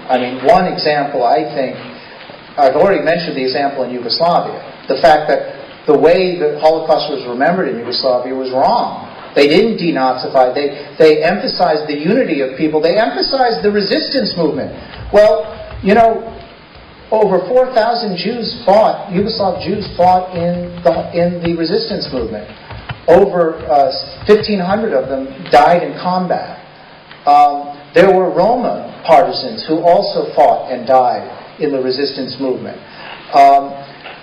I mean, one example, I think, I've already mentioned the example in Yugoslavia. The fact that the way the Holocaust was remembered in Yugoslavia was wrong. They didn't denazify. They emphasized the unity of people. They emphasized the resistance movement. Well, you know, over 4,000 Yugoslav Jews fought in the resistance movement. Over 1,500 of them died in combat. There were Roma partisans who also fought and died in the resistance movement.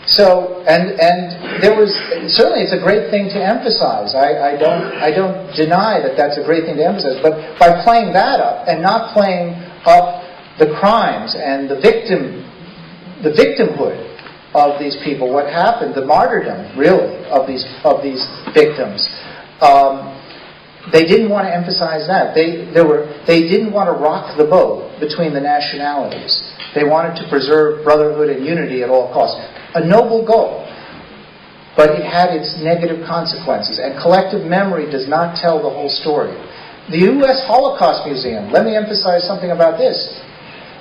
There was certainly, it's a great thing to emphasize. I don't deny that that's a great thing to emphasize. But by playing that up and not playing up the crimes and the victimhood of these people, what happened, the martyrdom really of these victims, they didn't want to emphasize that. They didn't want to rock the boat between the nationalities. They wanted to preserve brotherhood and unity at all costs. A noble goal, but it had its negative consequences, and collective memory does not tell the whole story. The U.S. Holocaust Museum, let me emphasize something about this.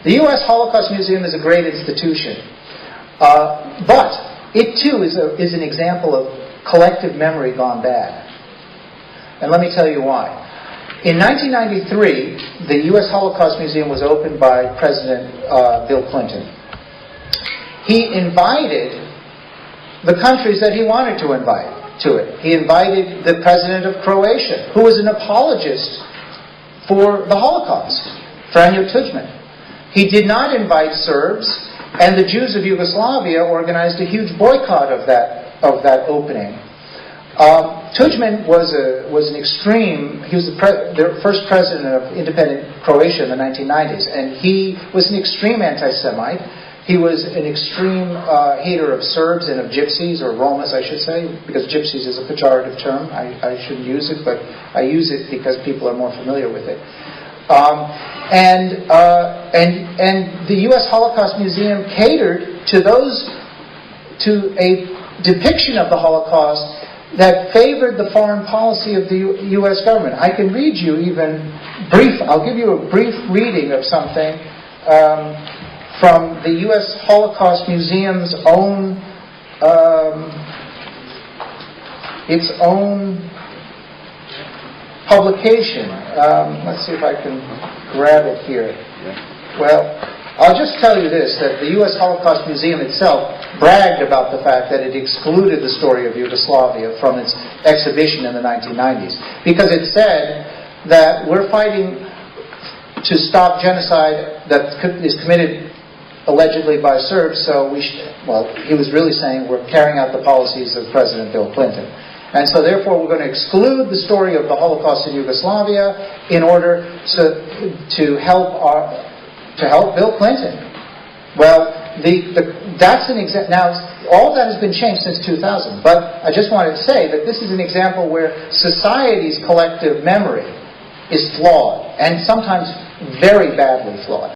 The U.S. Holocaust Museum is a great institution, but it too is an example of collective memory gone bad. And let me tell you why. In 1993, the U.S. Holocaust Museum was opened by President Bill Clinton. He invited the countries that he wanted to invite to it. He invited the president of Croatia, who was an apologist for the Holocaust, Franjo Tuđman. He did not invite Serbs, and the Jews of Yugoslavia organized a huge boycott of that opening. Tuđman was an extreme. He was the first president of independent Croatia in the 1990s, and he was an extreme anti-Semite. He was an extreme hater of Serbs and of Gypsies, or Romas, I should say, because Gypsies is a pejorative term. I shouldn't use it, but I use it because people are more familiar with it. And the U.S. Holocaust Museum catered to a depiction of the Holocaust that favored the foreign policy of the U.S. government. I can read you I'll give you a brief reading of something from the U.S. Holocaust Museum's own its own publication. Let's see if I can grab it here. Well, I'll just tell you this, that the U.S. Holocaust Museum itself bragged about the fact that it excluded the story of Yugoslavia from its exhibition in the 1990s, because it said that we're fighting to stop genocide that is committed allegedly by Serbs, so he was really saying we're carrying out the policies of President Bill Clinton. And so therefore we're going to exclude the story of the Holocaust in Yugoslavia in order to help Bill Clinton. Well, that's an example. Now, all of that has been changed since 2000, but I just wanted to say that this is an example where society's collective memory is flawed, and sometimes very badly flawed.